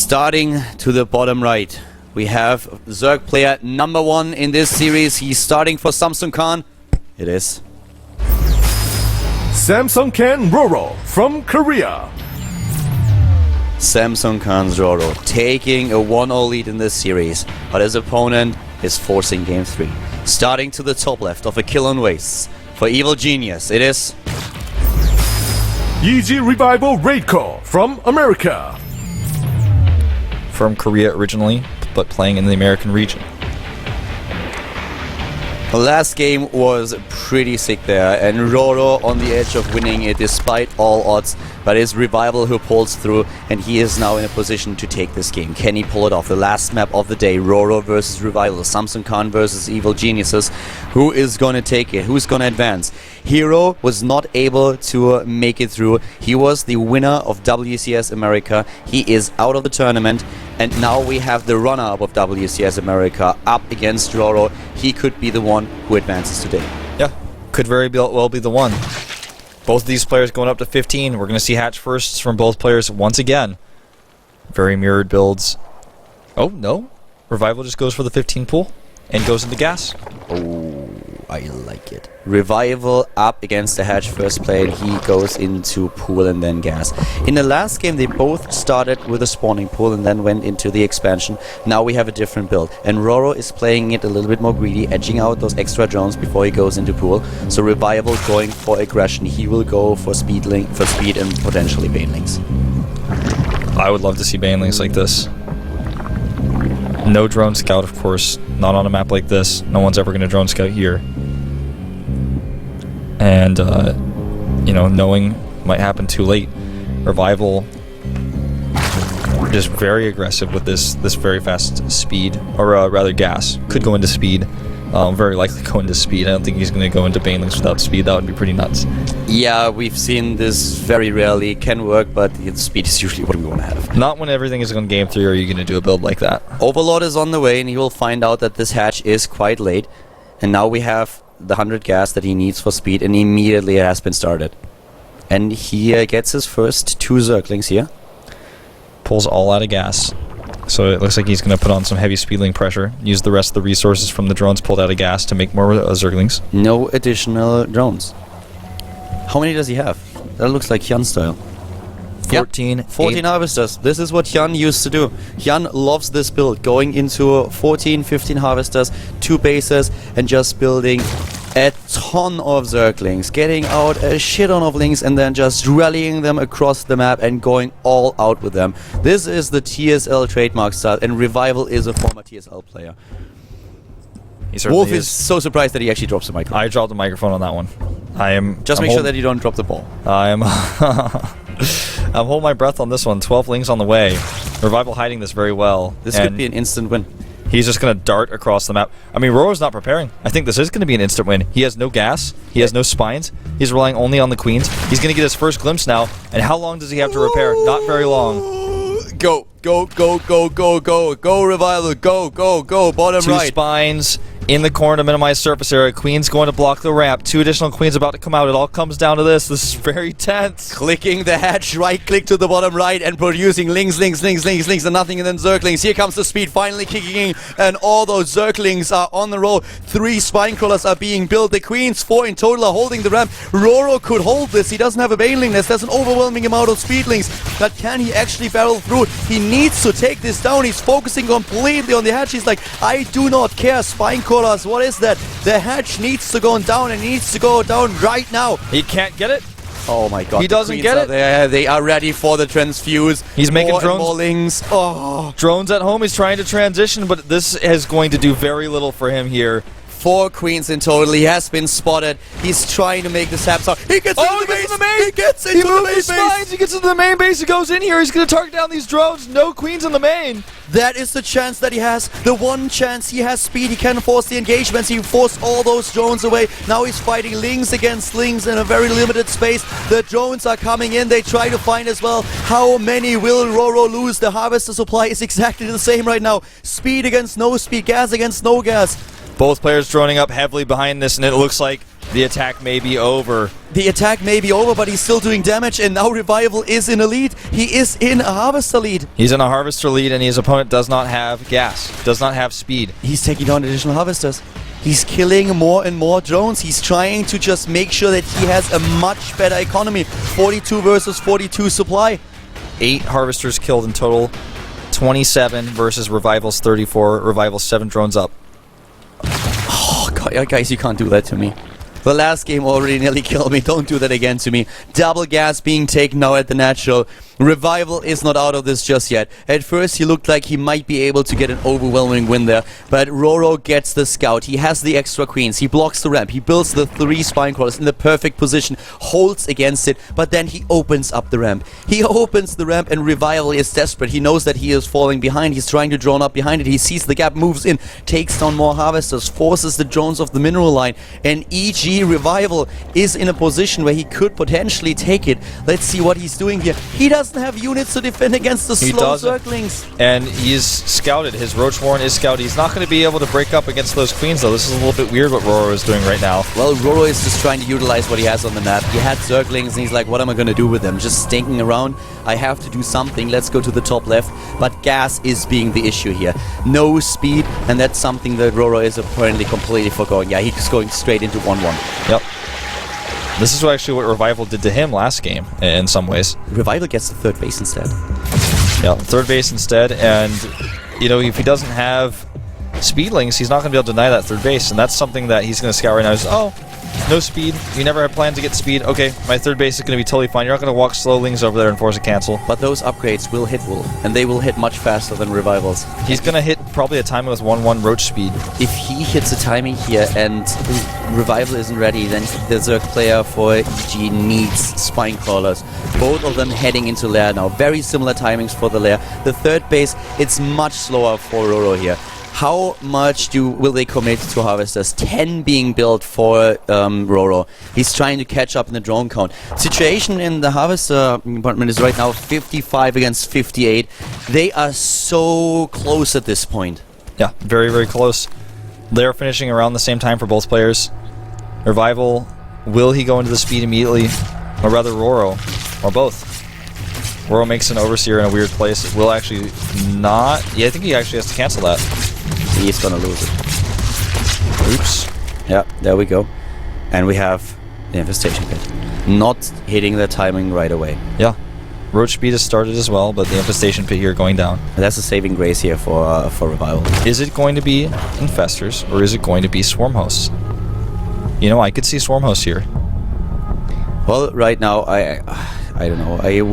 Starting to the bottom right, we have Zerg player number 1 in this series. He's starting for Samsung Khan. It is Samsung Khan RorO from Korea. Samsung Khan's RorO taking a 1-0 lead in this series, but his opponent is forcing game 3. Starting to the top left of a kill on wastes for Evil Genius, it is Yeezy Revival Raid Call from America. From Korea originally, but playing in the American region. The last game was pretty sick there, and RorO on the edge of winning it despite all odds, but it's Revival who pulls through, and he is now in a position to take this game. Can he pull it off? The last map of the day, RorO versus Revival, Samsung Khan versus Evil Geniuses. Who is gonna take it? Who's gonna advance? Hero was not able to make it through. He was the winner of WCS America. He is out of the tournament, and now we have the runner-up of WCS America up against RorO. He could be the one who advances today. Yeah, could very well be the one. Both of these players going up to 15. We're going to see hatch firsts from both players once again. Very mirrored builds. Oh, no. Revival just goes for the 15 pool and goes into gas. Oh, I like it. Revival up against the hatch first play, and he goes into pool and then gas. In the last game, they both started with a spawning pool and then went into the expansion. Now we have a different build, and RorO is playing it a little bit more greedy, edging out those extra drones before he goes into pool. So Revival going for aggression. He will go for speed and potentially banelings. I would love to see banelings like this. No drone scout, of course. Not on a map like this. No one's ever going to drone scout here. And, you know, knowing might happen too late. Revival just very aggressive with this very fast speed, or rather gas. Could go into speed. Very likely go into speed. I don't think he's going to go into banelings without speed. That would be pretty nuts. Yeah, we've seen this very rarely. Can work, but the speed is usually what we want to have. Not when everything is on game 3 are you going to do a build like that. Overlord is on the way, and he will find out that this hatch is quite late. And now we have the 100 gas that he needs for speed, and immediately it has been started. And he gets his first 2 Zerglings here. Pulls all out of gas. So it looks like he's going to put on some heavy speedling pressure. Use the rest of the resources from the drones pulled out of gas to make more Zerglings. No additional drones. How many does he have? That looks like Hyun style. 14. Yep, 14 harvesters. This is what Hyun used to do. Hyun loves this build. Going into 14, 15 harvesters, 2 bases, and just building a ton of Zerglings. Getting out a shit ton of links and then just rallying them across the map and going all out with them. This is the TSL trademark style, and Revival is a former TSL player. Wolf is so surprised that he actually drops the microphone. I dropped the microphone on that one. Just make sure that you don't drop the ball. I'm holding my breath on this one. 12 links on the way. Revival hiding this very well. This could be an instant win. He's just going to dart across the map. I mean, RorO's not preparing. I think this is going to be an instant win. He has no gas. He has no spines. He's relying only on the queens. He's going to get his first glimpse now. And how long does he have to repair? Not very long. Go, go, go, go, go, go. Go, Revival. Go, go, go. Bottom right. 2 spines in the corner to minimize surface area. Queen's going to block the ramp. 2 additional queens about to come out. It all comes down to this. This is very tense. Clicking the hatch, right click to the bottom right and producing links, and nothing, and then Zerglings. Here comes the speed finally kicking in, and all those Zerglings are on the roll. 3 spine crawlers are being built. The queens, 4 in total, are holding the ramp. RorO could hold this. He doesn't have a baneling nest. There's an overwhelming amount of speedlings. But can he actually barrel through? He needs to take this down. He's focusing completely on the hatch. He's like, I do not care. Spine crawlers, what is that? The hatch needs to go down, and needs to go down right now. He can't get it. Oh my god. He doesn't get it. There. They are ready for the transfuse. He's making drones. More links. Oh. Drones at home. He's trying to transition, but this is going to do very little for him here. 4 queens in total. He has been spotted. He's trying to make the saps out. He gets into the main. He gets into the main base. He gets into the main base. He goes in here. He's going to target down these drones. No queens in the main. That is the chance that he has. The one chance he has speed. He can force the engagements. He forced all those drones away. Now he's fighting links against links in a very limited space. The drones are coming in. They try to find as well. How many will RorO lose? The harvester supply is exactly the same right now. Speed against no speed. Gas against no gas. Both players droning up heavily behind this, and it looks like The attack may be over. The attack may be over, but he's still doing damage, and now Revival is in a lead. He is in a Harvester lead. He's in a Harvester lead, and his opponent does not have gas, does not have speed. He's taking down additional Harvesters. He's killing more and more drones. He's trying to just make sure that he has a much better economy. 42 versus 42 supply. 8 Harvesters killed in total. 27 versus Revival's 34. Revival's 7 drones up. Oh, God, guys, you can't do that to me. The last game already nearly killed me. Don't do that again to me. Double gas being taken now at the natural. Revival is not out of this just yet. At first he looked like he might be able to get an overwhelming win there, but RorO gets the scout. He has the extra queens. He blocks the ramp. He builds the 3 spine crawlers in the perfect position, holds against it, but then he opens up the ramp. He opens the ramp and Revival is desperate. He knows that he is falling behind. He's trying to drone up behind it. He sees the gap, moves in, takes down more harvesters, forces the drones off the mineral line, and EG Revival is in a position where he could potentially take it. Let's see what he's doing here. He doesn't have units to defend against the slow circlings. And he's scouted. His Roach Warren is scouted. He's not going to be able to break up against those queens, though. This is a little bit weird what RorO is doing right now. Well, RorO is just trying to utilize what he has on the map. He had circlings, and he's like, what am I going to do with them? Just stinking around? I have to do something. Let's go to the top left. But gas is being the issue here. No speed, and that's something that RorO is apparently completely forgoing. Yeah, he's going straight into 1-1. Yep. This is actually what Revival did to him last game, in some ways. Revival gets the third base instead. Yeah, third base instead, and, you know, if he doesn't have speedlings, he's not going to be able to deny that third base, and that's something that he's going to scout right now. He's, oh, no speed. You never had planned to get speed. Okay, my third base is going to be totally fine. You're not going to walk slowlings over there and force a cancel. But those upgrades will hit Wool, and they will hit much faster than Revivals. He's going to hit probably a timing with 1-1 Roach speed. If he hits a timing here and Revival isn't ready, then the Zerg player for EG needs spine crawlers. Both of them heading into lair now. Very similar timings for the lair. The third base, it's much slower for RorO here. How much will they commit to Harvesters? 10 being built for RorO. He's trying to catch up in the drone count. Situation in the Harvester department is right now 55 against 58. They are so close at this point. Yeah, very, very close. They're finishing around the same time for both players. Revival, will he go into the speed immediately? Or rather RorO, or both? RorO makes an Overseer in a weird place. It will actually not... Yeah, I think he actually has to cancel that. He's gonna lose it. Oops. Yeah, there we go. And we have the Infestation Pit. Not hitting the timing right away. Yeah. Roach speed has started as well, but the Infestation Pit here going down. And that's a saving grace here for Revival. Is it going to be Infestors, or is it going to be Swarm Hosts? You know, I could see Swarm Hosts here. Well, right now, I don't know. You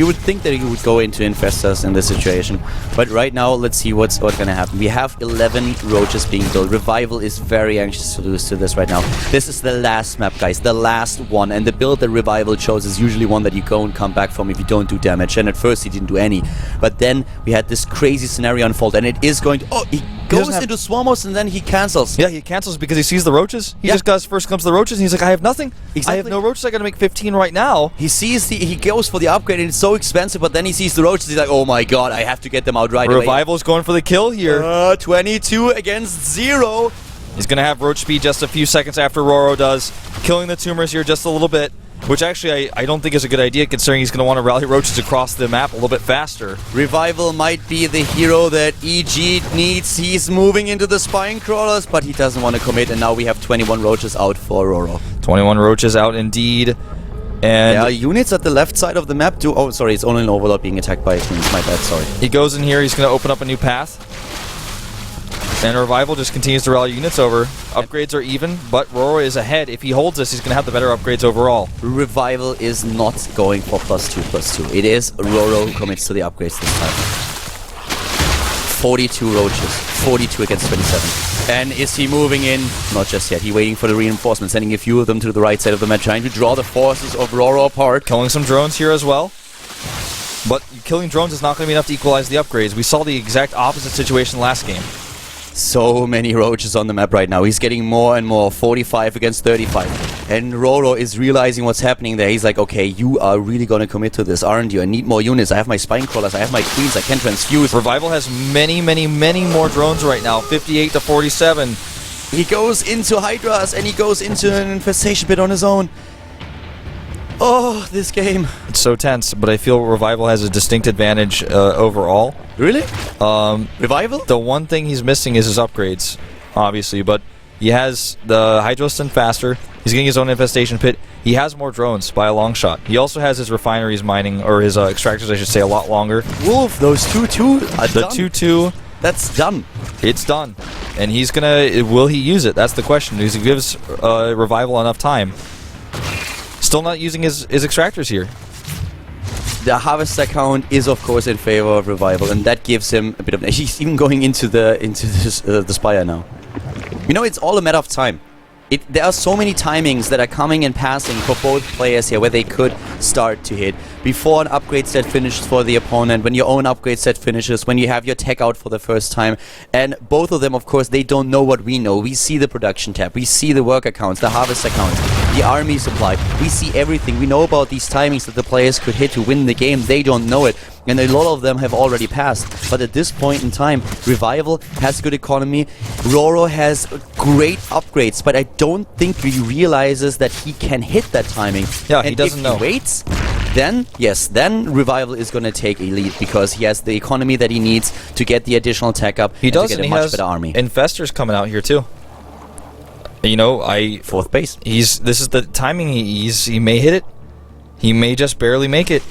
would think that you would go into Infestors in this situation, but right now, let's see what's gonna happen. We have 11 roaches being built. Revival is very anxious to lose to this right now. This is the last map, guys, the last one, and the build that Revival chose is usually one that you go and come back from if you don't do damage. And at first, he didn't do any, but then we had this crazy scenario unfold, and it is going to. Oh, he goes into Swarmos and then he cancels. Yeah, he cancels because he sees the roaches. He just got his first glimpse of the roaches, and he's like, I have nothing. Exactly. I have no roaches. I gotta make 15 right now. He sees he goes for the upgrade, and it's so expensive, but then he sees the roaches. He's like, oh my god, I have to get them out right away. Revival's going for the kill here. 22 against 0. He's gonna have Roach speed just a few seconds after RorO does, killing the tumors here just a little bit. Which actually I don't think is a good idea, considering he's going to want to rally roaches across the map a little bit faster. Revival might be the hero that EG needs. He's moving into the spine crawlers, but he doesn't want to commit, and now we have 21 roaches out for RorO. 21 roaches out indeed. And there are units at the left side of the map too. Oh, sorry, it's only an Overlord being attacked by queens. My bad, sorry. He goes in here, he's going to open up a new path. And Revival just continues to rally units over. Upgrades are even, but RorO is ahead. If he holds this, he's going to have the better upgrades overall. Revival is not going for +2/+2. It is RorO who commits to the upgrades this time. 42 roaches. 42 against 27. And is he moving in? Not just yet. He's waiting for the reinforcements, sending a few of them to the right side of the map, trying to draw the forces of RorO apart. Killing some drones here as well. But killing drones is not going to be enough to equalize the upgrades. We saw the exact opposite situation last game. So many roaches on the map right now. He's getting more and more. 45 against 35. And RorO is realizing what's happening there. He's like, okay, you are really going to commit to this, aren't you? I need more units. I have my spine crawlers. I have my queens. I can transfuse. Revival has many, many, many more drones right now. 58 to 47. He goes into Hydras and he goes into an infestation pit on his own. Oh, this game. It's so tense, but I feel Revival has a distinct advantage overall. Really? Revival? The one thing he's missing is his upgrades, obviously, but he has the Hydrostin faster. He's getting his own infestation pit. He has more drones by a long shot. He also has his refineries mining, or his extractors, I should say, a lot longer. Wolf, those 2-2 are The done. 2-2. That's done. It's done. And he's gonna... Will he use it? That's the question. He gives Revival enough time. Still not using his extractors here. The harvest account is of course in favor of Revival, and that gives him a bit of... He's even going into the Spire now. You know, it's all a matter of time. There are so many timings that are coming and passing for both players here where they could start to hit. Before an upgrade set finishes for the opponent, when your own upgrade set finishes, when you have your tech out for the first time. And both of them, of course, they don't know what we know. We see the production tab, we see the work accounts, the harvest accounts, the army supply. We see everything. We know about these timings that the players could hit to win the game. They don't know it. And a lot of them have already passed. But at this point in time, Revival has good economy. RorO has great upgrades, but I don't think he realizes that he can hit that timing. Yeah, and he doesn't know. If he waits, then, yes, then Revival is going to take a lead because he has the economy that he needs to get the additional tech up He and does, to get and a he much has better army. Infestors coming out here too. You know, Fourth base. This is the timing. He may hit it. He may just barely make it.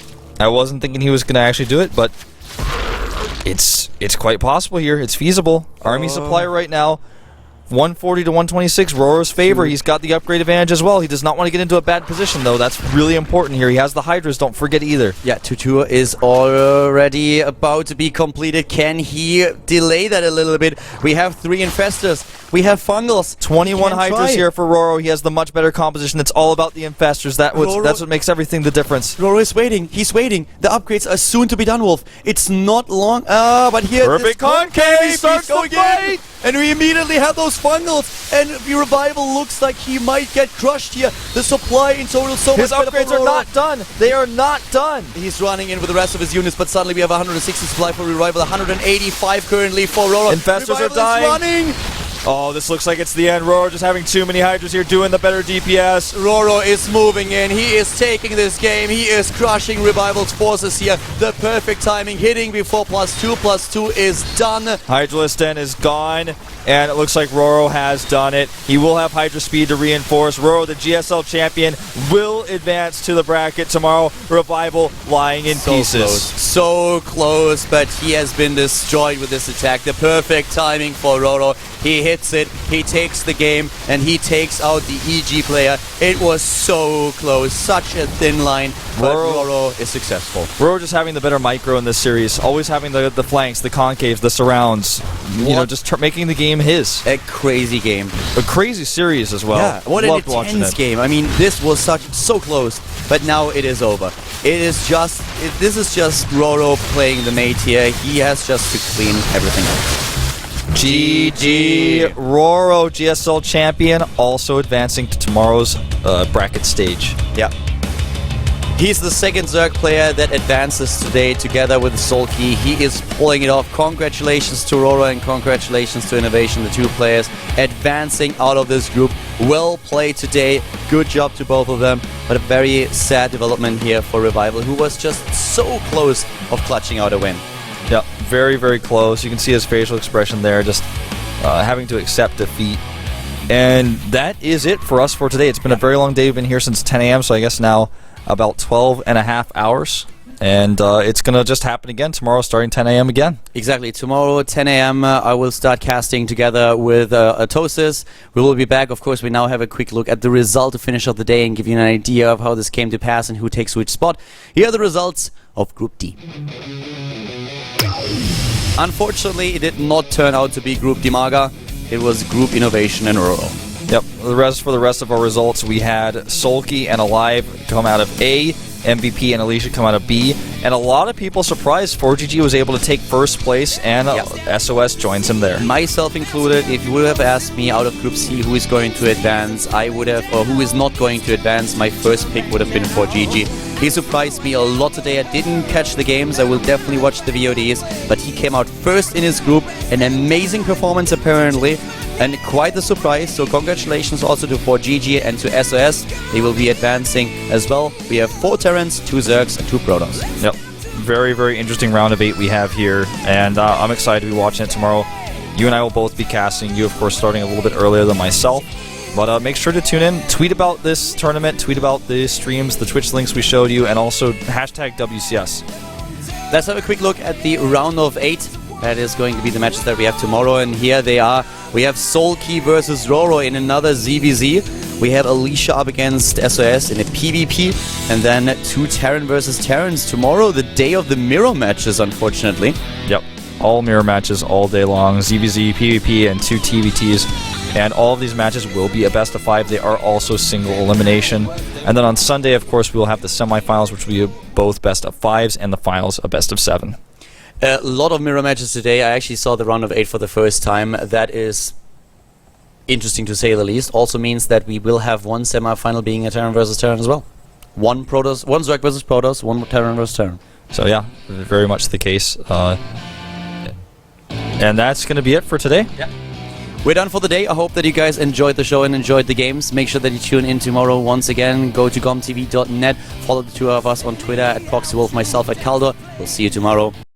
I wasn't thinking he was going to actually do it, but it's quite possible here. It's feasible. Army supply right now, 140 to 126, RorO's favor. He's got the upgrade advantage as well. He does not want to get into a bad position, though. That's really important here. He has the Hydras, don't forget either. Yeah, 2-2 is already about to be completed. Can he delay that a little bit? We have 3 infestors. We have fungals. 21 Can Hydras try. here for RorO. He has the much better composition. It's all about the infestors. That's what makes everything the difference. RorO is waiting. He's waiting. The upgrades are soon to be done, Wolf. It's not long. But here Perfect this concave starts going the fight. and we immediately have those fungals. And the Revival looks like he might get crushed here. The supply in total so His much better upgrades for are RorO. not done. They are not done. He's running in with the rest of his units, but suddenly we have 160 supply for Revival, 185 currently for RorO. Infestors are Revival dying. is running. Oh, this looks like it's the end. RorO just having too many Hydras here, doing the better DPS. RorO is moving in. He is taking this game. He is crushing Revival's forces here. The perfect timing, hitting before +2 is done. Hydralistan is gone, and it looks like RorO has done it. He will have Hydra speed to reinforce. RorO, the GSL champion, will advance to the bracket tomorrow. Revival lying in pieces. So close, but he has been destroyed with this attack. The perfect timing for RorO. He hits it, he takes the game, and he takes out the EG player. It was so close, such a thin line, but RorO is successful. RorO just having the better micro in this series, always having the flanks, the concaves, the surrounds. You know, just making the game his. A crazy game. A crazy series as well. Yeah, what Loved an watching intense it. game. I mean, this was so close, but now it is over. This is just RorO playing the mate here. He has just to clean everything up. GG. RorO, GSL champion, also advancing to tomorrow's bracket stage. Yeah. He's the second Zerg player that advances today together with Sulky. He is pulling it off. Congratulations to RorO and congratulations to Innovation, the 2 players advancing out of this group. Well played today. Good job to both of them. But a very sad development here for Revival, who was just so close of clutching out a win. Yeah, very, very close. You can see his facial expression there, just having to accept defeat. And that is it for us for today. It's been a very long day. We've been here since 10 a.m., so I guess now about 12 and a half hours. And it's going to just happen again tomorrow starting 10 a.m. again. Exactly. Tomorrow, 10 a.m., I will start casting together with Atosis. We will be back. Of course, we now have a quick look at the result to finish off the day and give you an idea of how this came to pass and who takes which spot. Here are the results of Group D. Unfortunately, it did not turn out to be Group Dimaga. It was Group Innovation and RorO. Yep. For the rest of our results, we had Sulky and Alive come out of A, MVP and Alicia come out of B, and a lot of people surprised 4GG was able to take first place, and SOS joins him there. Myself included. If you would have asked me out of Group C who is going to advance, I would have, or who is not going to advance, my first pick would have been 4GG. He surprised me a lot today. I didn't catch the games. I will definitely watch the VODs, but he came out first in his group. An amazing performance apparently. and quite the surprise. So congratulations also to 4GG and to SOS. They will be advancing as well. We have 4 Terrans, 2 Zergs, and 2 Protoss. Yep. Very, very interesting round of 8 we have here, and I'm excited to be watching it tomorrow. You and I will both be casting. You, of course, starting a little bit earlier than myself. But make sure to tune in, tweet about this tournament, tweet about the streams, the Twitch links we showed you, and also hashtag WCS. Let's have a quick look at the round of 8. That is going to be the matches that we have tomorrow, and here they are. We have Soulkey versus RorO in another ZVZ. We have Alicia up against SOS in a PvP, and then 2 Terran versus Terrans tomorrow, the day of the mirror matches, unfortunately. Yep, all mirror matches all day long, ZVZ, PvP, and 2 TVTs. And all of these matches will be a best of 5. They are also single elimination. And then on Sunday, of course, we will have the semifinals, which will be both best of 5s, and the finals a best of 7. A lot of mirror matches today. I actually saw the round of 8 for the first time. That is interesting to say the least. Also means that we will have one semi-final being a Terran versus Terran as well. One Protoss, one Zerg versus Protoss, one Terran versus Terran. So yeah, very much the case. And that's going to be it for today. Yeah. We're done for the day. I hope that you guys enjoyed the show and enjoyed the games. Make sure that you tune in tomorrow once again. Go to GOMTV.net. Follow the 2 of us on Twitter at ProxyWolf, myself at Kaldor. We'll see you tomorrow.